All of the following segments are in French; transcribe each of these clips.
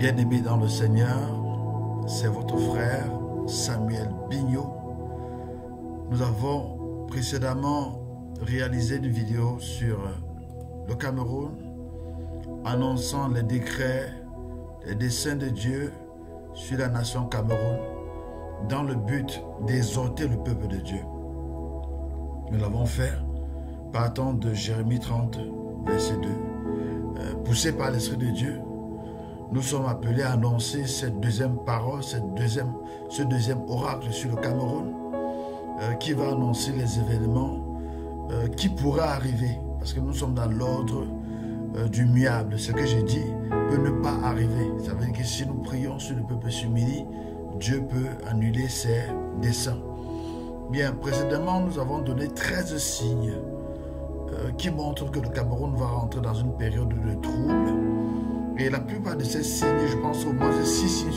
Bien-aimés dans le Seigneur, c'est votre frère Samuel Bignot. Nous avons précédemment réalisé une vidéo sur le Cameroun, annonçant les décrets, les desseins de Dieu sur la nation Cameroun, dans le but d'exhorter le peuple de Dieu. Nous l'avons fait partant de Jérémie 30, verset 2. Poussés par l'Esprit de Dieu, nous sommes appelés à annoncer cette deuxième parole, ce deuxième oracle sur le Cameroun, qui va annoncer les événements qui pourraient arriver, parce que nous sommes dans l'ordre du muable. Ce que j'ai dit peut ne pas arriver. Ça veut dire que si nous prions sur le peuple s'humilie, Dieu peut annuler ses desseins. Bien, précédemment, nous avons donné 13 signes qui montrent que le Cameroun va rentrer dans une période de trouble. Et la plupart de ces signes, je pense au moins 6 signes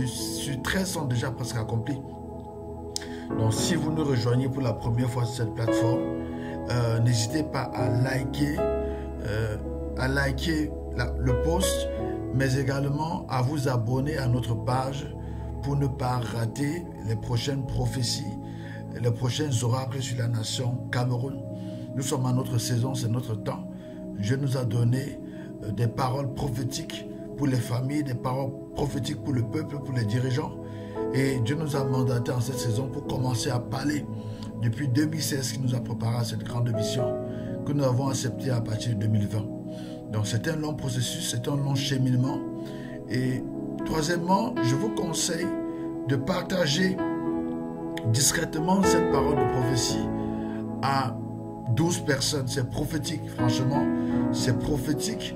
sur 13 sont déjà presque accomplis. Donc si vous nous rejoignez pour la première fois sur cette plateforme, n'hésitez pas à liker le post, mais également à vous abonner à notre page pour ne pas rater les prochaines prophéties, les prochains oracles sur la nation Cameroun. Nous sommes à notre saison, c'est notre temps. Dieu nous a donné des paroles prophétiques pour les familles, des paroles prophétiques pour le peuple, pour les dirigeants. Et Dieu nous a mandaté en cette saison pour commencer à parler depuis 2016 qui nous a préparé à cette grande mission que nous avons acceptée à partir de 2020. Donc c'est un long processus, c'est un long cheminement. Et troisièmement, je vous conseille de partager discrètement cette parole de prophétie à 12 personnes. C'est prophétique, franchement, c'est prophétique.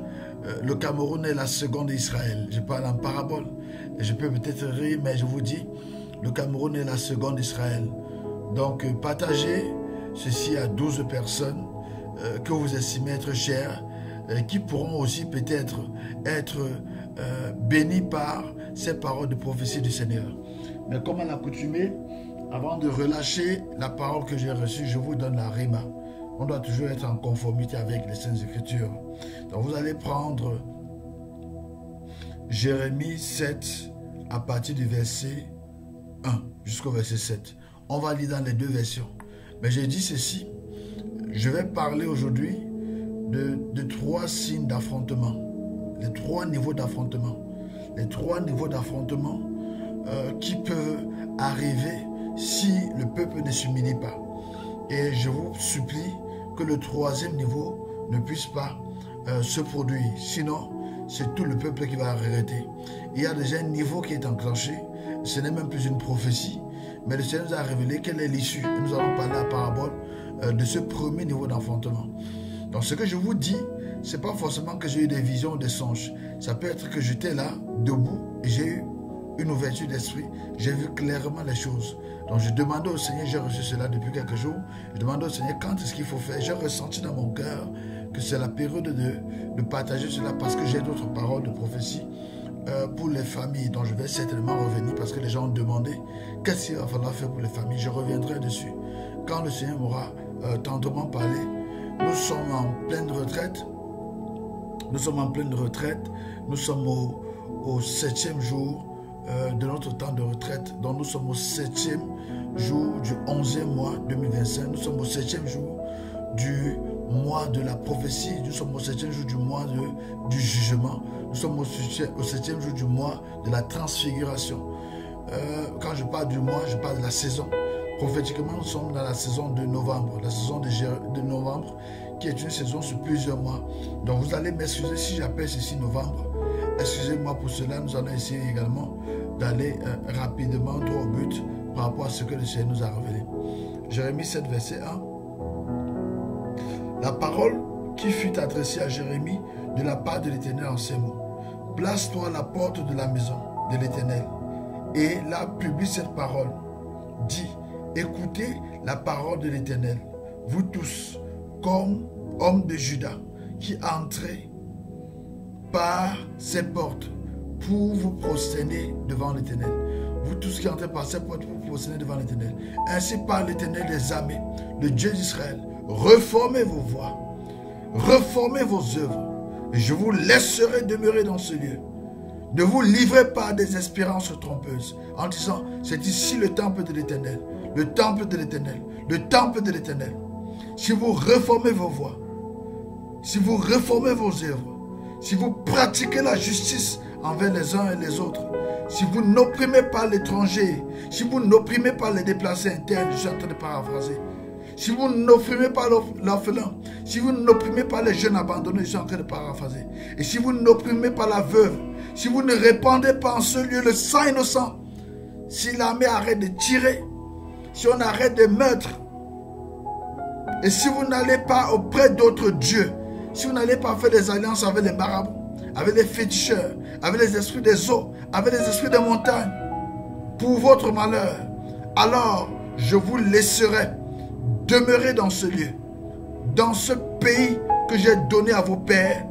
Le Cameroun est la seconde d'Israël. Je parle en parabole. Et je peux peut-être rire, mais je vous dis, le Cameroun est la seconde d'Israël. Donc, partagez ceci à 12 personnes que vous estimez être chères, qui pourront aussi peut-être être bénies par ces paroles de prophétie du Seigneur. Mais comme à l'accoutumée, avant de relâcher la parole que j'ai reçue, je vous donne la rima. On doit toujours être en conformité avec les Saintes Écritures. Donc vous allez prendre Jérémie 7 à partir du verset 1 jusqu'au verset 7. On va lire dans les deux versions. Mais j'ai dit ceci, je vais parler aujourd'hui de 3 signes d'affrontement. Les 3 niveaux d'affrontement. Les 3 niveaux d'affrontement qui peuvent arriver si le peuple ne s'humilie pas. Et je vous supplie que le 3e niveau ne puisse pas se produire. Sinon, c'est tout le peuple qui va arrêter. Il y a déjà un niveau qui est enclenché. Ce n'est même plus une prophétie. Mais le Seigneur nous a révélé quelle est l'issue. Et nous allons parler à la parabole de ce premier niveau d'affrontement. Donc ce que je vous dis, ce n'est pas forcément que j'ai eu des visions ou des songes. Ça peut être que j'étais là, debout, et j'ai eu une ouverture d'esprit. J'ai vu clairement les choses. Donc je demandais au Seigneur, j'ai reçu cela depuis quelques jours, je demandais au Seigneur quand est-ce qu'il faut faire. J'ai ressenti dans mon cœur que c'est la période de partager cela parce que j'ai d'autres paroles de prophétie pour les familles dont je vais certainement revenir parce que les gens ont demandé qu'est-ce qu'il va falloir faire pour les familles. Je reviendrai dessus quand le Seigneur m'aura tendrement parlé. Nous sommes en pleine retraite. Nous sommes en pleine retraite. Nous sommes au 7e jour de notre temps de retraite. Donc nous sommes au 7e jour du 11e mois 2025. Nous sommes au 7e jour du mois de la prophétie. Nous sommes au 7e jour du mois du jugement. Nous sommes au 7e jour du mois de la transfiguration. Quand je parle du mois, je parle de la saison. Prophétiquement, nous sommes dans la saison de novembre. La saison de novembre qui est une saison sur plusieurs mois. Donc vous allez m'excuser si j'appelle ceci novembre. Excusez-moi pour cela. Nous allons essayer également d'aller rapidement droit au but par rapport à ce que le Seigneur nous a révélé. Jérémie 7, verset 1. La parole qui fut adressée à Jérémie de la part de l'Éternel en ces mots. Place-toi à la porte de la maison de l'Éternel et là publie cette parole. Dis, écoutez la parole de l'Éternel, vous tous, comme hommes de Juda, qui entrez par ces portes pour vous prosterner devant l'Éternel. Vous tous qui entrez par ces portes pour vous prosterner devant l'Éternel. Ainsi parle l'Éternel des armées, le Dieu d'Israël. Reformez vos voies, reformez vos œuvres, et je vous laisserai demeurer dans ce lieu. Ne vous livrez pas à des espérances trompeuses en disant, c'est ici le temple de l'Éternel, le temple de l'Éternel, le temple de l'Éternel. Si vous reformez vos voies, si vous reformez vos œuvres, si vous pratiquez la justice envers les uns et les autres, si vous n'opprimez pas l'étranger, si vous n'opprimez pas les déplacés internes, je suis en train de paraphraser, si vous n'opprimez pas l'orphelin, si vous n'opprimez pas les jeunes abandonnés, je suis en train de paraphraser, et si vous n'opprimez pas la veuve, si vous ne répandez pas en ce lieu le sang innocent, si l'armée arrête de tirer, si on arrête de meurtre, et si vous n'allez pas auprès d'autres dieux, si vous n'allez pas faire des alliances avec les marabouts, avec les féticheurs, avec les esprits des eaux, avec les esprits des montagnes, pour votre malheur, alors je vous laisserai demeurer dans ce lieu, dans ce pays que j'ai donné à vos pères,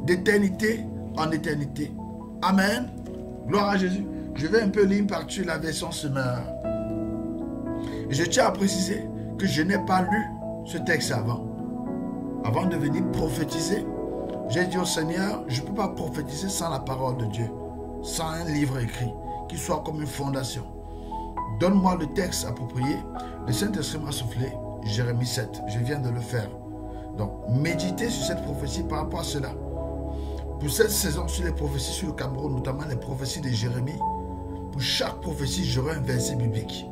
d'éternité en éternité. Amen. Gloire à Jésus. Je vais un peu lire par-dessus la version Semeur. Je tiens à préciser que je n'ai pas lu ce texte avant. Avant de venir prophétiser, j'ai dit au Seigneur, je ne peux pas prophétiser sans la parole de Dieu, sans un livre écrit, qui soit comme une fondation. Donne-moi le texte approprié. Le Saint-Esprit m'a soufflé, Jérémie 7, je viens de le faire. Donc, méditez sur cette prophétie par rapport à cela. Pour cette saison, sur les prophéties sur le Cameroun, notamment les prophéties de Jérémie, pour chaque prophétie, j'aurai un verset biblique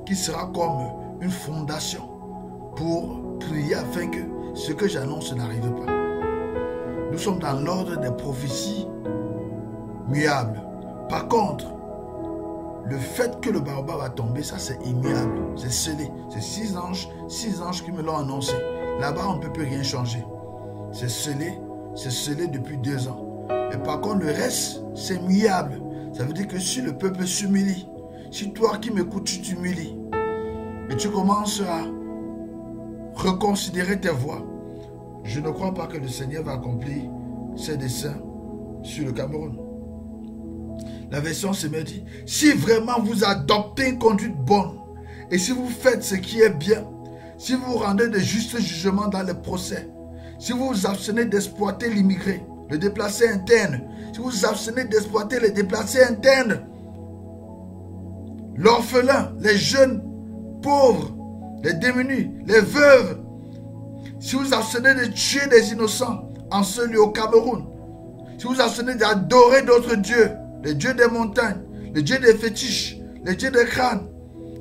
qui sera comme une fondation pour prier afin que ce que j'annonce n'arrive pas. Nous sommes dans l'ordre des prophéties muables. Par contre, le fait que le baobab va tomber, ça c'est immuable, c'est scellé. C'est 6 anges qui me l'ont annoncé. Là-bas, on ne peut plus rien changer. C'est scellé depuis 2 ans. Mais par contre, le reste, c'est muable. Ça veut dire que si le peuple s'humilie, si toi qui m'écoutes, tu t'humilies, et tu commences à reconsidérer tes voies, je ne crois pas que le Seigneur va accomplir ses desseins sur le Cameroun. La version se me dit, si vraiment vous adoptez une conduite bonne, et si vous faites ce qui est bien, si vous rendez de justes jugements dans les procès, si vous vous abstenez d'exploiter l'immigré, le déplacé interne, si vous vous abstenez d'exploiter les déplacés internes, l'orphelin, les jeunes pauvres, les démunis, les veuves, si vous abstenez de tuer des innocents en ce lieu au Cameroun, si vous abstenez d'adorer d'autres dieux, les dieux des montagnes, les dieux des fétiches, les dieux des crânes,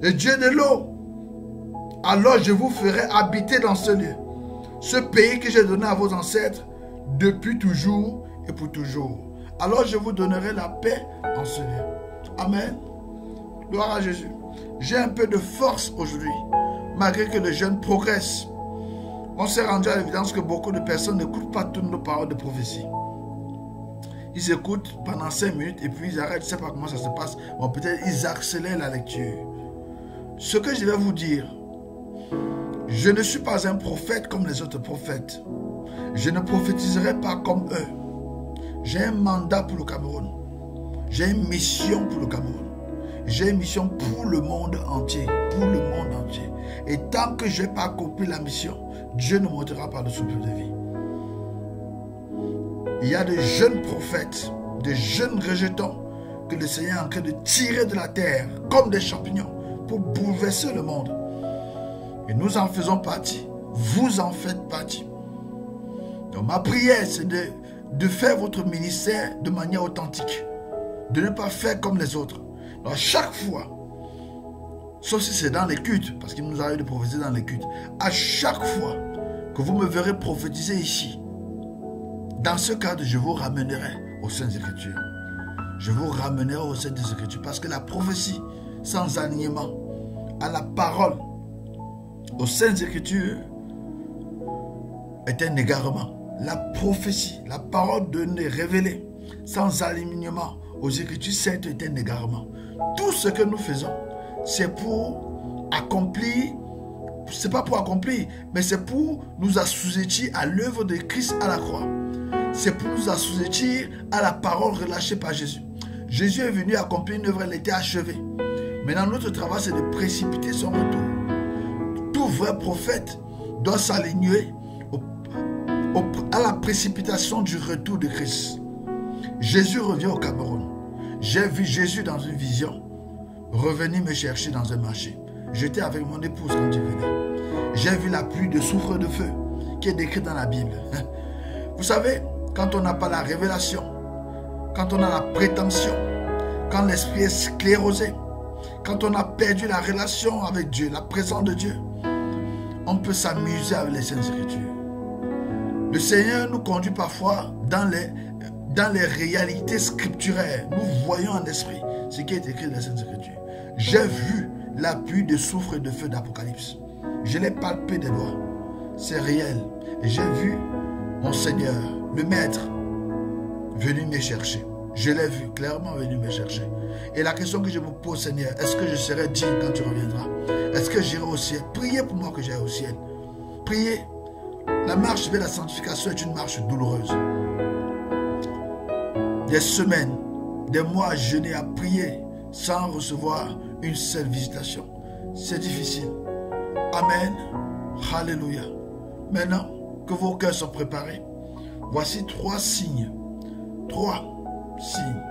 les dieux de l'eau, alors je vous ferai habiter dans ce lieu, ce pays que j'ai donné à vos ancêtres depuis toujours et pour toujours. Alors je vous donnerai la paix en ce lieu. Amen. Gloire à Jésus. J'ai un peu de force aujourd'hui, malgré que le jeûne progresse. On s'est rendu à l'évidence que beaucoup de personnes n'écoutent pas toutes nos paroles de prophétie. Ils écoutent pendant 5 minutes et puis ils arrêtent, je ne sais pas comment ça se passe. Bon, peut-être ils accélèrent la lecture. Ce que je vais vous dire, je ne suis pas un prophète comme les autres prophètes. Je ne prophétiserai pas comme eux. J'ai un mandat pour le Cameroun. J'ai une mission pour le Cameroun. J'ai une mission pour le monde entier. Pour le monde entier. Et tant que je n'ai pas accompli la mission, Dieu ne m'ôtera pas le souffle de vie. Il y a de jeunes prophètes, de jeunes rejetons que le Seigneur est en train de tirer de la terre comme des champignons pour bouleverser le monde. Et nous en faisons partie. Vous en faites partie. Donc ma prière, c'est de faire votre ministère de manière authentique. De ne pas faire comme les autres. Donc chaque fois, sauf si c'est dans les cultes, parce qu'il nous arrive de prophétiser dans les cultes, à chaque fois que vous me verrez prophétiser ici, dans ce cadre, je vous ramènerai aux Saintes Écritures. Je vous ramènerai aux Saintes Écritures, parce que la prophétie sans alignement à la parole, aux Saintes Écritures, est un égarement. La prophétie, la parole donnée, révélée, sans alignement aux Écritures saintes est un égarement. Tout ce que nous faisons, c'est pour accomplir, c'est pas pour accomplir, mais c'est pour nous assujettir à l'œuvre de Christ à la croix. C'est pour nous assujettir à la parole relâchée par Jésus. Jésus est venu accomplir une œuvre, elle était achevée. Maintenant, notre travail, c'est de précipiter son retour. Tout vrai prophète doit s'aligner à la précipitation du retour de Christ. Jésus revient au Cameroun. J'ai vu Jésus dans une vision revenir me chercher dans un marché. J'étais avec mon épouse quand il venait. J'ai vu la pluie de soufre de feu qui est décrite dans la Bible. Vous savez, quand on n'a pas la révélation, quand on a la prétention, quand l'esprit est sclérosé, quand on a perdu la relation avec Dieu, la présence de Dieu, on peut s'amuser avec les Saintes Écritures. Le Seigneur nous conduit parfois dans les réalités scripturaires. Nous voyons en esprit ce qui est écrit dans les Saintes Écritures. J'ai vu la pluie de soufre et de feu d'Apocalypse. Je l'ai palpé des doigts. C'est réel. Et j'ai vu mon Seigneur, le Maître, venu me chercher. Je l'ai vu clairement venu me chercher. Et la question que je me pose, Seigneur, est-ce que je serai digne quand tu reviendras? Est-ce que j'irai au ciel? Priez pour moi que j'aille au ciel. Priez. La marche vers la sanctification est une marche douloureuse. Des semaines, des mois à jeûner, à prier sans recevoir une seule visitation. C'est difficile. Amen. Alléluia. Maintenant que vos cœurs sont préparés, voici 3 signes. 3 signes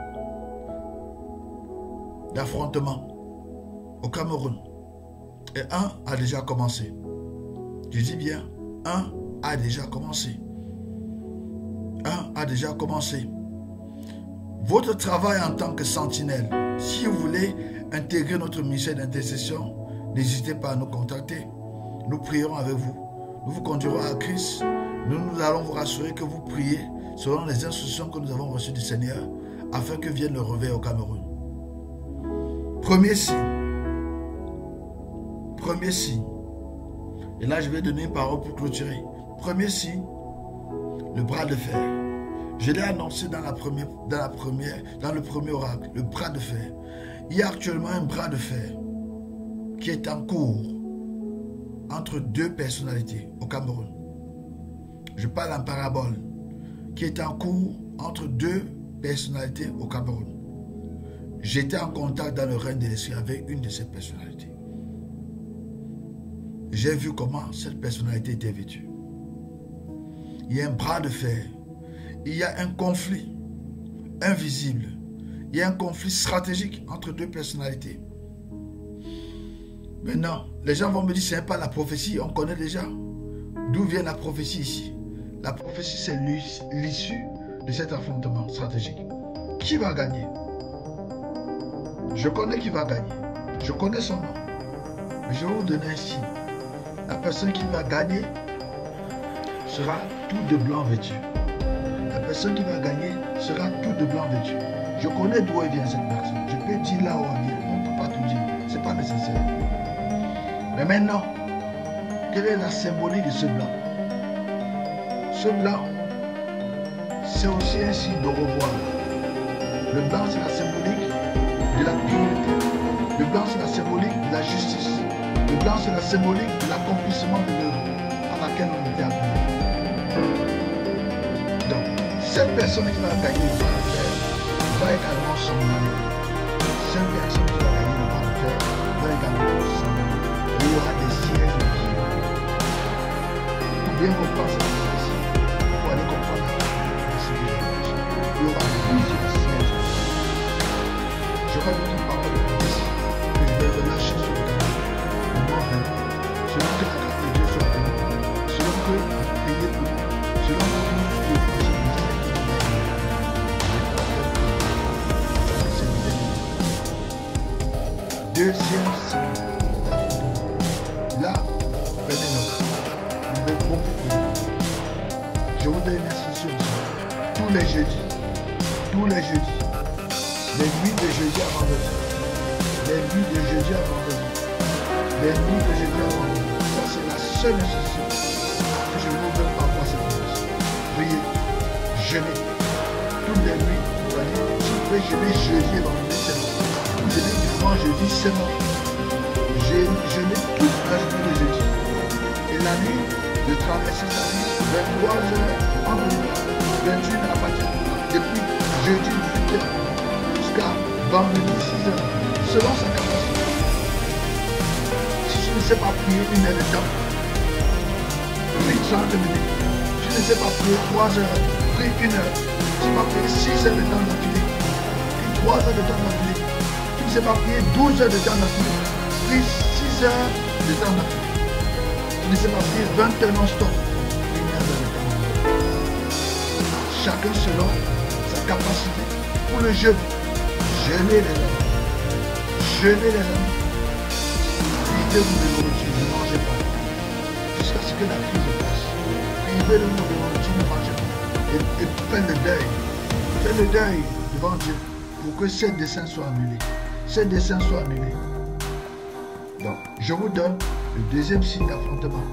d'affrontement au Cameroun. Et un a déjà commencé. Je dis bien, un a déjà commencé. Un a déjà commencé. Votre travail en tant que sentinelle, si vous voulez intégrer notre ministère d'intercession, n'hésitez pas à nous contacter. Nous prierons avec vous. Nous vous conduirons à Christ. Nous allons vous rassurer que vous priez selon les instructions que nous avons reçues du Seigneur afin que vienne le réveil au Cameroun. Premier signe. Premier signe. Et là, je vais donner une parole pour clôturer. Premier signe, le bras de fer. Je l'ai annoncé dans le premier oracle, le bras de fer. Il y a actuellement un bras de fer qui est en cours entre 2 personnalités au Cameroun. Je parle en parabole, qui est en cours entre 2 personnalités au Cameroun. J'étais en contact dans le règne de l'esprit avec une de ces personnalités. J'ai vu comment cette personnalité était vêtue. Il y a un bras de fer. Il y a un conflit invisible. Il y a un conflit stratégique entre 2 personnalités. Maintenant, les gens vont me dire, ce n'est pas la prophétie, on connaît déjà. D'où vient la prophétie ici? La prophétie, c'est l'issue de cet affrontement stratégique. Qui va gagner? Je connais qui va gagner. Je connais son nom. Mais je vais vous donner un signe. La personne qui va gagner sera tout de blanc vêtu. La personne qui va gagner sera tout de blanc vêtu. Je connais d'où elle vient cette personne. Je peux dire là où elle vient. On ne peut pas tout dire. Ce n'est pas nécessaire. Mais maintenant, quelle est la symbolique de ce blanc? Ce blanc, c'est aussi un signe de revoir. Le blanc, c'est la symbolique de la pureté. Le blanc, c'est la symbolique de la justice. Le blanc, c'est la symbolique de l'accomplissement de l'œuvre à laquelle on était appelé. Donc, cette personne qui va gagner le bras de fer va également s'en aller. Cette personne qui va gagner le bras de fer va également s'en aller. Il y aura des sièges de Dieu. Pour bien comprendre cette prophétie, il faut aller comprendre la civilisation. Il y aura plusieurs sièges de Dieu. J'aurai d'autres paroles de prophétie que je vais relâcher sur le canal. Le mois venant, selon que la grâce de Dieu soit avec nous, selon que vous priez pour nous, selon que nous pouvons penser au mystère qui nous est. Deuxième signe. Là, prenez note. Vous devez beaucoup prier. Je vous donne une instruction. Tous les jeudis, les nuits de jeudi à vendredi, les nuits de jeudi à vendredi, les nuits de jeudi à vendredi. Ça, c'est la seule instruction que je vous donne par rapport à cette instruction. Priez, jeûnez. Toutes les nuits, c'est-à-dire, si vous pouvez jeûner jeudi et vendredi, c'est bon. Vous jeûnez dimanche, jeudi, c'est bon. Jeûnez toute la journée de jeudi. Et la nuit, de traverser sa nuit, 23h, entre 21h à partir depuis jeudi 18h jusqu'à vendredi 6h, selon sa capacité. Si je ne sais pas prier 1 heure de temps, prie 30 minutes. Si je ne sais pas prier 3 heures, prie 1 heure. sais pas prier 6 heures de temps d'affilée, prie 3 heures de temps d'affilée. Tu ne sais pas prier 12 heures de temps d'affilée, prie 6 heures de temps d'affilée. Tu ne sais pas prier 20 heures non-stop, prie 9 heures de temps d'affilée. Chacun selon sa capacité. Pour le jeûne, jeûnez les amis. Jeûnez les amis. Privez-vous de nourriture, ne mangez pas. Jusqu'à ce que la crise passe. Privez-vous de nourriture, ne mangez pas. Et faites le deuil. Faites le deuil devant Dieu pour que ces desseins soient annulés. Ces desseins soient annulés. Donc, je vous donne le deuxième signe d'affrontement.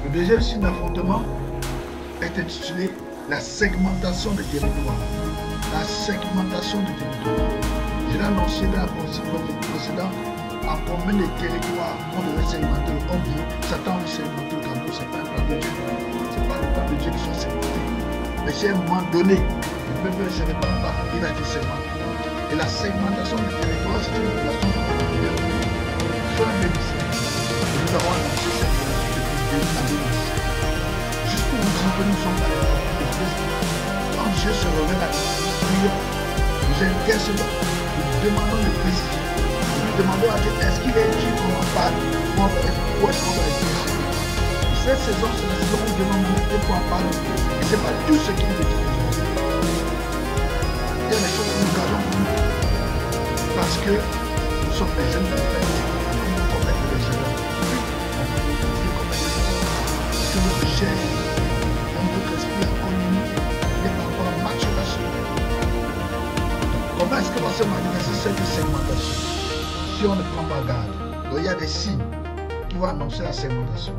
Le deuxième signe d'affrontement est intitulé la segmentation des territoires. La segmentation du territoire. Je l'ai annoncé dans la précédente en combien de territoires on devait segmenter. On dit, Satan veut segmenter le Cameroun, c'est pas un plan de Dieu. C'est pas le plan de Dieu qui soit segmenté. Mais c'est à un moment donné, le peuple ne se répand pas, il a été segmenté. Et la segmentation du territoire, c'est une relation de fin 2017. Et nous avons annoncé cette relation depuis 2017. Juste pour vous dire que nous sommes dans les temps de Christ. Quand Dieu se révèle à nous, prions, nous intercédons, nous demandons de précision. Nous demandons à Dieu, est-ce qu'il est Dieu qu'on en parle ou est-ce qu'on va être précis? Cette saison, c'est la saison où Dieu va nous mettre pour en parler. Et ce n'est pas tout ce qu'il veut dire. Il y a des choses que nous gardons pour nous. Parce que nous sommes des jeunes de frères. Nous commettons des erreurs. Nous commettons des erreurs. Parce que notre chair, notre esprit a connu, n'est pas encore en maturation. Comment est-ce que va se manifester cette segmentation? Si on ne prend pas garde, donc il y a des signes qui vont annoncer la segmentation.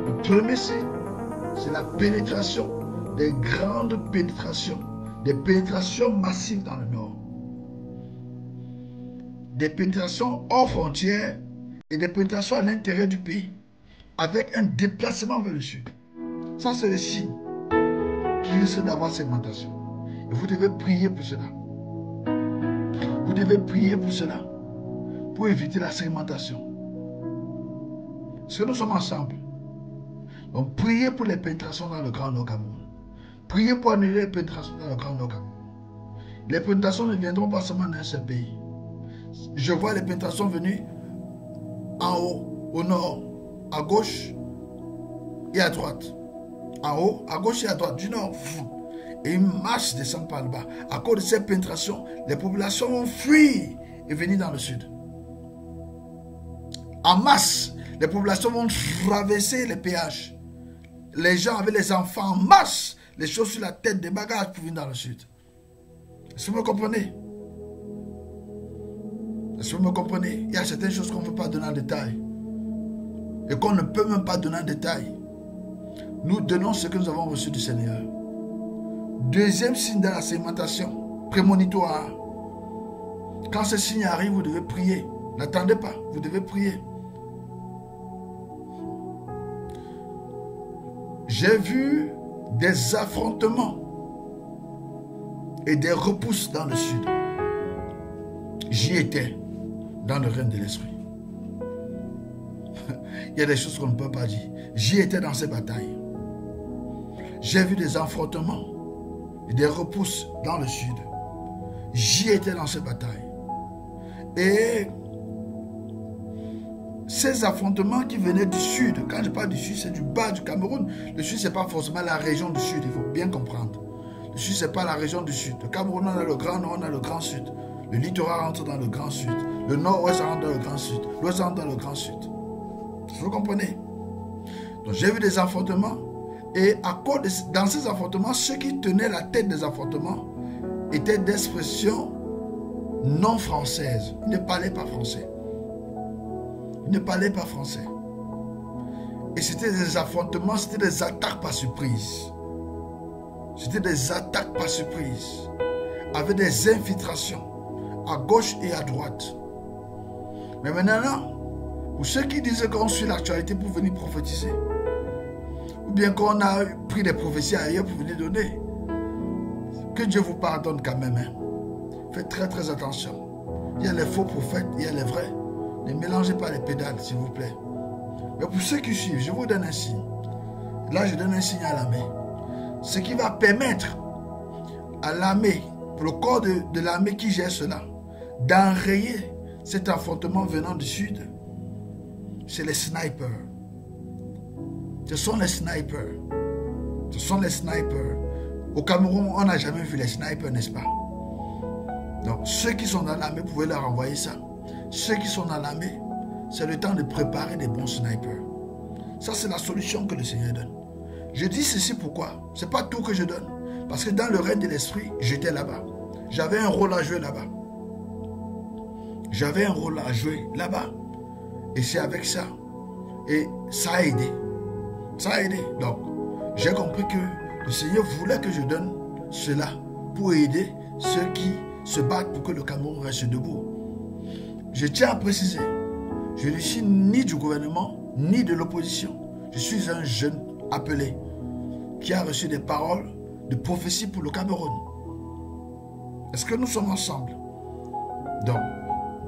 Le premier signe, c'est la pénétration, des grandes pénétrations, des pénétrations massives dans le nord. Des pénétrations hors frontières et des pénétrations à l'intérieur du pays, avec un déplacement vers le sud. Ça, c'est le signe qu'il risque d'avoir segmentation. Et vous devez prier pour cela. Vous devez prier pour cela, pour éviter la segmentation. Parce que nous sommes ensemble. Donc, priez pour les pénétrations dans le Grand Nord Cameroun. Priez pour annuler les pénétrations dans le Grand Nord Cameroun. Les pénétrations ne viendront pas seulement d'un seul pays. Je vois les pénétrations venues en haut, au nord, à gauche et à droite. En haut, à gauche et à droite, du nord. Et une marche descend par le bas. À cause de ces pénétrations, les populations vont fuir et venir dans le sud. En masse, les populations vont traverser les péages. Les gens avec les enfants en masse, les choses sur la tête, des bagages pour venir dans le sud. Est-ce que vous me comprenez? Est-ce que vous me comprenez? Il y a certaines choses qu'on ne veut pas donner en détail. Et qu'on ne peut même pas donner en détail. Nous donnons ce que nous avons reçu du Seigneur. Deuxième signe de la segmentation, prémonitoire. Quand ce signe arrive, vous devez prier. N'attendez pas, vous devez prier. J'ai vu des affrontements et des repousses dans le sud. J'y étais dans le règne de l'esprit. Il y a des choses qu'on ne peut pas dire. J'y étais dans ces batailles. J'ai vu des affrontements et des repousses dans le sud. J'y étais dans ces batailles. Et ces affrontements qui venaient du sud, quand je parle du sud, c'est du bas du Cameroun. Le sud, ce n'est pas forcément la région du sud, il faut bien comprendre. Le sud, ce n'est pas la région du sud. Le Cameroun, on a le grand nord, on a le grand sud. Le littoral rentre dans le grand sud. Le nord-ouest rentre dans le grand sud. L'ouest rentre dans le grand sud. Vous comprenez? Donc j'ai vu des affrontements. Et dans ces affrontements, ceux qui tenaient la tête des affrontements étaient d'expression non française. Ils ne parlaient pas français. Ils ne parlaient pas français. Et c'était des affrontements, c'était des attaques par surprise. C'était des attaques par surprise. Avec des infiltrations à gauche et à droite. Mais maintenant, pour ceux qui disent qu'on suit l'actualité pour venir prophétiser, ou bien qu'on a pris des prophéties ailleurs pour venir donner, que Dieu vous pardonne quand même. Hein. Faites très très attention. Il y a les faux prophètes, il y a les vrais. Ne mélangez pas les pédales, s'il vous plaît. Mais pour ceux qui suivent, je vous donne un signe. Là, je donne un signe à la main. ce qui va permettre à l'armée, pour le corps de l'armée qui gère cela, d'enrayer cet affrontement venant du sud, c'est les snipers. Ce sont les snipers. Ce sont les snipers. Au Cameroun, on n'a jamais vu les snipers, n'est-ce pas? Donc, ceux qui sont dans l'armée, vous pouvez leur envoyer ça. Ceux qui sont dans l'armée, c'est le temps de préparer des bons snipers. Ça, c'est la solution que le Seigneur donne. Je dis ceci pourquoi? Ce n'est pas tout que je donne. Parce que dans le règne de l'esprit, j'étais là-bas. J'avais un rôle à jouer là-bas. J'avais un rôle à jouer là-bas. Et c'est avec ça. Et ça a aidé. Ça a aidé. Donc, j'ai compris que le Seigneur voulait que je donne cela pour aider ceux qui se battent pour que le Cameroun reste debout. Je tiens à préciser, je ne suis ni du gouvernement, ni de l'opposition. Je suis un jeune appelé qui a reçu des paroles de prophétie pour le Cameroun. Est-ce que nous sommes ensemble? Donc,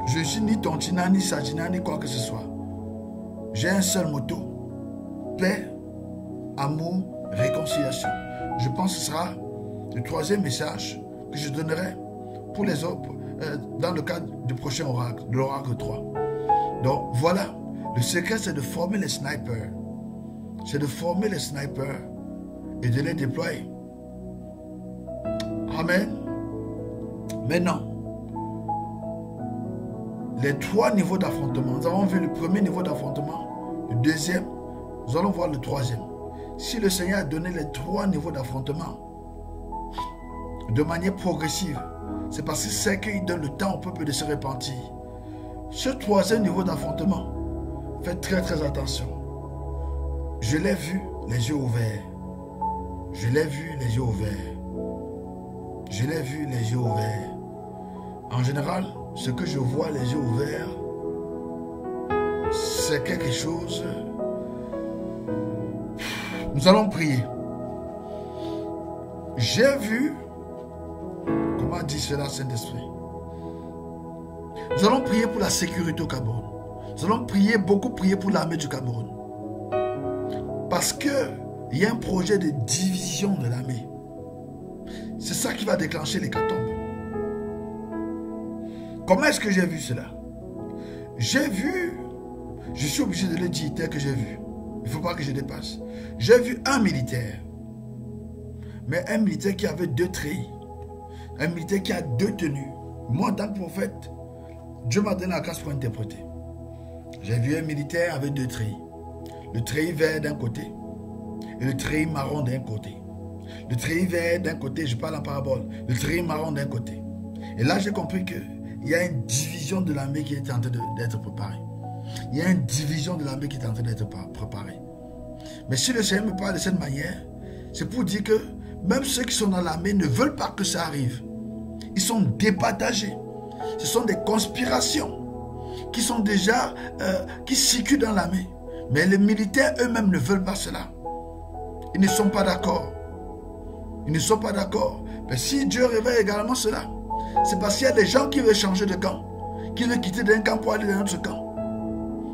je ne suis ni Tontina, ni Sajina, ni quoi que ce soit. J'ai un seul motto: paix, amour, réconciliation. Je pense que ce sera le troisième message que je donnerai pour les autres dans le cadre du prochain oracle, de l'oracle 3. Donc voilà, le secret c'est de former les snipers. C'est de former les snipers et de les déployer. Amen. Maintenant, les 3 niveaux d'affrontement. Nous avons vu le premier niveau d'affrontement, le deuxième, nous allons voir le troisième. Si le Seigneur a donné les 3 niveaux d'affrontement de manière progressive, c'est parce que c'est qu'il donne le temps au peuple de se repentir. Ce troisième niveau d'affrontement, faites très très attention. Je l'ai vu les yeux ouverts. Je l'ai vu les yeux ouverts. Je l'ai vu les yeux ouverts. En général, ce que je vois les yeux ouverts, c'est quelque chose. Nous allons prier. J'ai vu, comment dit cela, Saint-Esprit? Nous allons prier pour la sécurité au Cameroun. Nous allons prier, beaucoup prier pour l'armée du Cameroun. Parce qu'il y a un projet de division de l'armée. C'est ça qui va déclencher l'hécatombe. Comment est-ce que j'ai vu cela? J'ai vu, je suis obligé de le dire tel que j'ai vu. Il ne faut pas que je dépasse. J'ai vu un militaire. Mais un militaire qui avait 2 treillis. Un militaire qui a 2 tenues. Moi, en tant que prophète, Dieu m'a donné la grâce pour interpréter. J'ai vu un militaire avec 2 treillis. Le treillis vert d'un côté et le treillis marron d'un côté. Le treillis vert d'un côté, je parle en parabole. Le treillis marron d'un côté. Et là, j'ai compris qu'il y a une division de l'armée qui est en train d'être préparée. Il y a une division de l'armée qui est en train d'être préparée. Mais si le Seigneur me parle de cette manière, c'est pour dire que même ceux qui sont dans l'armée ne veulent pas que ça arrive. Ils sont départagés. Ce sont des conspirations qui sont déjà, qui circulent dans l'armée. Mais les militaires eux-mêmes ne veulent pas cela. Ils ne sont pas d'accord. Ils ne sont pas d'accord. Mais si Dieu révèle également cela, c'est parce qu'il y a des gens qui veulent changer de camp, qui veulent quitter d'un camp pour aller dans un autre camp.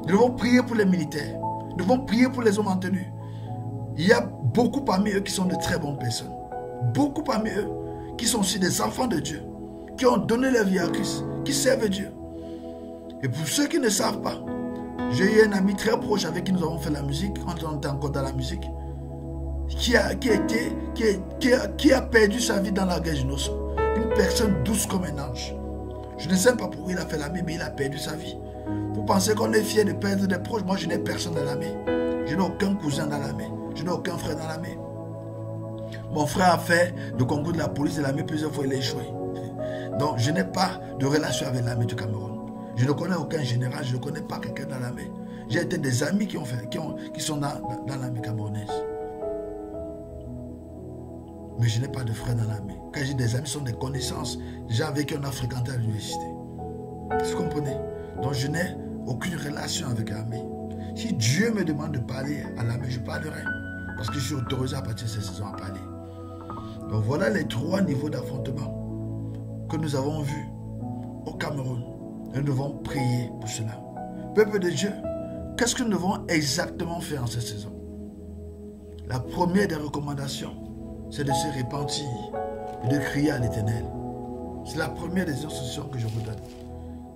Nous devons prier pour les militaires. Nous devons prier pour les hommes en tenue. Il y a beaucoup parmi eux qui sont de très bonnes personnes. Beaucoup parmi eux qui sont aussi des enfants de Dieu, qui ont donné leur vie à Christ, qui servent Dieu. Et pour ceux qui ne savent pas, j'ai eu un ami très proche avec qui nous avons fait la musique, quand on était encore dans la musique, qui a perdu sa vie dans la guerre du Nosso. Une personne douce comme un ange. Je ne sais pas pourquoi il a fait l'armée, mais il a perdu sa vie. Vous pensez qu'on est fier de perdre des proches? Moi, je n'ai personne dans l'armée. Je n'ai aucun cousin dans l'armée. Je n'ai aucun frère dans l'armée. Mon frère a fait le concours de la police de l'armée plusieurs fois, il a échoué. Donc, je n'ai pas de relation avec l'armée du Cameroun. Je ne connais aucun général, je ne connais pas quelqu'un dans l'armée. J'ai été des amis qui sont dans l'armée camerounaise. Mais je n'ai pas de frère dans l'armée. Quand j'ai des amis, ce sont des connaissances déjà avec qui on a fréquenté à l'université. Vous comprenez? Donc je n'ai aucune relation avec l'armée. Si Dieu me demande de parler à l'armée, je parlerai. Parce que je suis autorisé à partir de cette saison à parler. Donc voilà les 3 niveaux d'affrontement que nous avons vus au Cameroun. Nous devons prier pour cela. Peuple de Dieu, qu'est-ce que nous devons exactement faire en cette saison? La première des recommandations, c'est de se repentir et de crier à l'Éternel. C'est la première des instructions que je vous donne.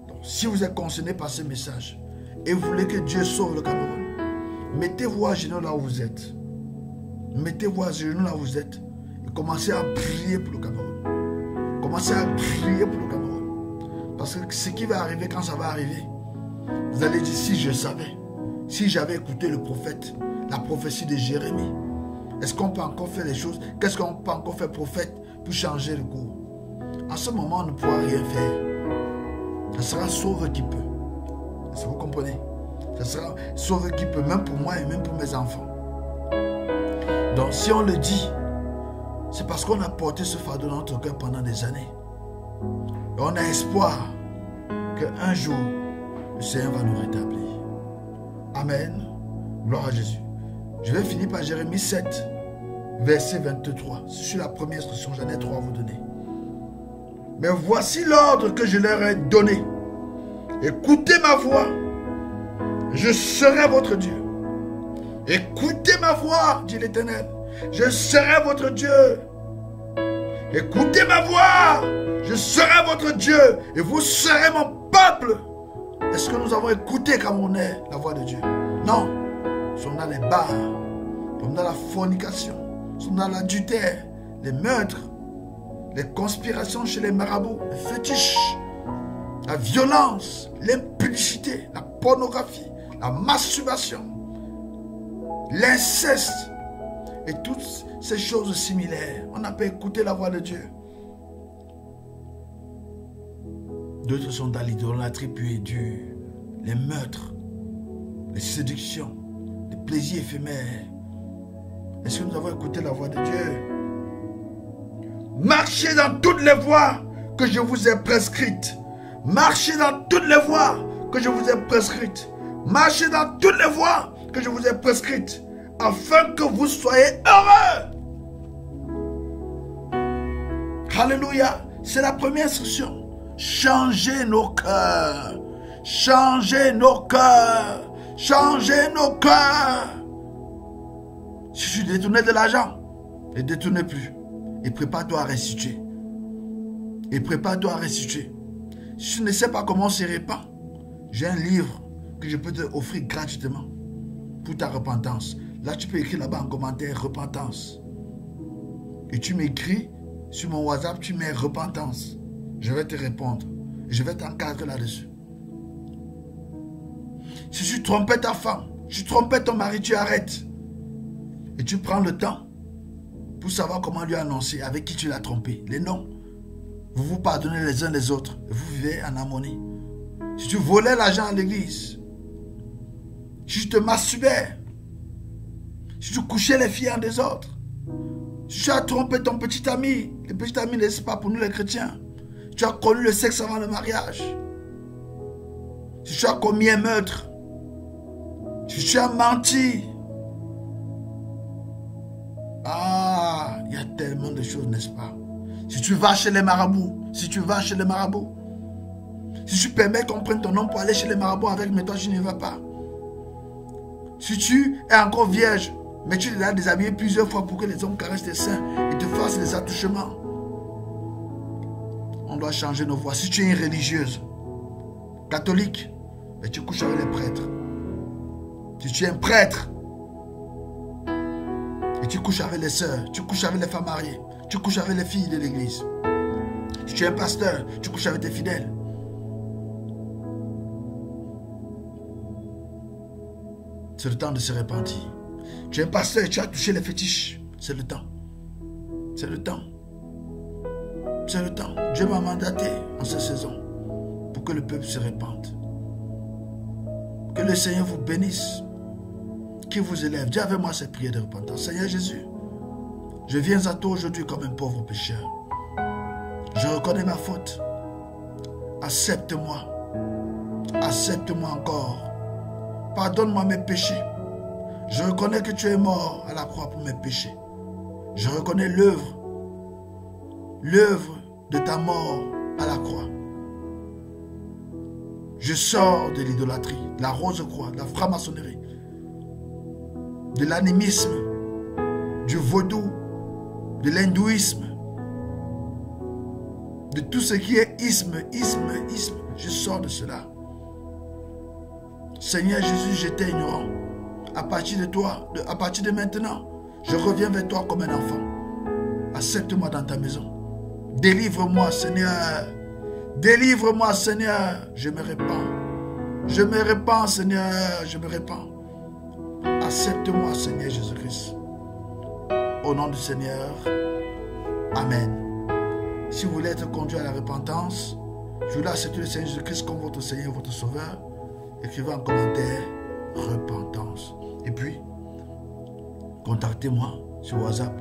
Donc, si vous êtes concerné par ce message et vous voulez que Dieu sauve le Cameroun, mettez-vous à genoux là où vous êtes. Mettez-vous à genoux là où vous êtes et commencez à prier pour le Cameroun. Commencez à prier pour le Cameroun. Parce que ce qui va arriver quand ça va arriver, vous allez dire, si je savais, si j'avais écouté le prophète, la prophétie de Jérémie, est-ce qu'on peut encore faire les choses? Qu'est-ce qu'on peut encore faire prophète pour changer le cours? En ce moment, on ne pourra rien faire. Ce sera Sauveur qui peut. Est-ce que vous comprenez? Ce sera Sauveur qui peut, même pour moi et même pour mes enfants. Donc, si on le dit, c'est parce qu'on a porté ce fardeau dans notre cœur pendant des années. Et on a espoir qu'un jour, le Seigneur va nous rétablir. Amen. Gloire à Jésus. Je vais finir par Jérémie 7, verset 23. C'est la première instruction, j'en ai 3 à vous donner. Mais voici l'ordre que je leur ai donné. Écoutez ma voix, je serai votre Dieu. Écoutez ma voix, dit l'Éternel, je serai votre Dieu. Écoutez ma voix, je serai votre Dieu et vous serez mon peuple. Est-ce que nous avons écouté comme on est la voix de Dieu? Non. Nous sommes dans les bars, nous sommes dans la fornication, nous sommes dans l'adultère, les meurtres, les conspirations chez les marabouts, les fétiches, la violence, l'impudicité, la pornographie, la masturbation, l'inceste et toutes ces choses similaires. On n'a pas écouté la voix de Dieu. D'autres sont dans l'idolâtrie pure et dure, les meurtres, les séductions, les plaisirs éphémères. Est-ce que nous avons écouté la voix de Dieu? Marchez dans toutes les voies que je vous ai prescrites. Marchez dans toutes les voies que je vous ai prescrites. Marchez dans toutes les voies que je vous ai prescrites, afin que vous soyez heureux. Alléluia. C'est la première instruction. Changez nos cœurs. Changez nos cœurs. Changez nos cœurs. Si tu détournais de l'argent, ne détourne plus. Et prépare-toi à restituer. Et prépare-toi à restituer. Si tu ne sais pas comment on se répand, j'ai un livre que je peux te offrir gratuitement pour ta repentance. Là, tu peux écrire là-bas en commentaire repentance. Et tu m'écris sur mon WhatsApp, tu mets repentance. Je vais te répondre. Et je vais t'encadrer là-dessus. Si tu trompais ta femme, tu trompais ton mari, tu arrêtes. Et tu prends le temps pour savoir comment lui annoncer avec qui tu l'as trompé. Les noms. Vous vous pardonnez les uns les autres. Et vous vivez en harmonie. Si tu volais l'argent à l'église, si tu te masturbais, si tu couchais les filles en désordre, si tu as trompé ton petit ami, les petits amis n'est pas pour nous les chrétiens. Tu as connu le sexe avant le mariage. Si tu as commis un meurtre, si tu as menti, ah, il y a tellement de choses, n'est-ce pas? Si tu vas chez les marabouts, si tu vas chez les marabouts, si tu permets qu'on prenne ton nom pour aller chez les marabouts avec, mais toi tu n'y vas pas. Si tu es encore vierge, mais tu l'as déshabillé plusieurs fois pour que les hommes caressent tes seins et te fassent des attouchements. On doit changer nos voies. Si tu es une religieuse, catholique, mais tu couches avec les prêtres. Si tu es un prêtre, et tu couches avec les sœurs, tu couches avec les femmes mariées, tu couches avec les filles de l'église. Si tu es un pasteur, tu couches avec tes fidèles. C'est le temps de se repentir. Tu es un pasteur et tu as touché les fétiches. C'est le temps. C'est le temps. C'est le temps. Dieu m'a mandaté en cette saison pour que le peuple se répande. Que le Seigneur vous bénisse. Qu'il vous élève. Dis avec moi cette prière de repentance. Seigneur Jésus, je viens à toi aujourd'hui comme un pauvre pécheur. Je reconnais ma faute. Accepte-moi. Accepte-moi encore. Pardonne-moi mes péchés. Je reconnais que tu es mort à la croix pour mes péchés. Je reconnais l'œuvre de ta mort à la croix. Je sors de l'idolâtrie, de la rose-croix, de la franc-maçonnerie, de l'animisme, du vaudou, de l'hindouisme, de tout ce qui est isme. Je sors de cela. Seigneur Jésus, j'étais ignorant. À partir de toi, à partir de maintenant, je reviens vers toi comme un enfant. Accepte-moi dans ta maison. Délivre-moi, Seigneur. Délivre-moi, Seigneur. Je me répands. Je me répands, Seigneur. Je me répands. Accepte-moi, Seigneur Jésus-Christ. Au nom du Seigneur. Amen. Si vous voulez être conduit à la repentance, je voulais accepter le Seigneur Jésus-Christ comme votre Seigneur et votre Sauveur. Écrivez en commentaire repentance. Et puis, contactez-moi sur WhatsApp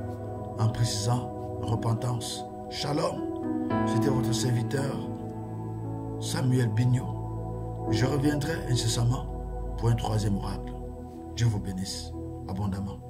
en précisant repentance. Shalom. C'était votre serviteur Samuel Bignot. Je reviendrai incessamment pour un troisième oracle. Dieu vous bénisse abondamment.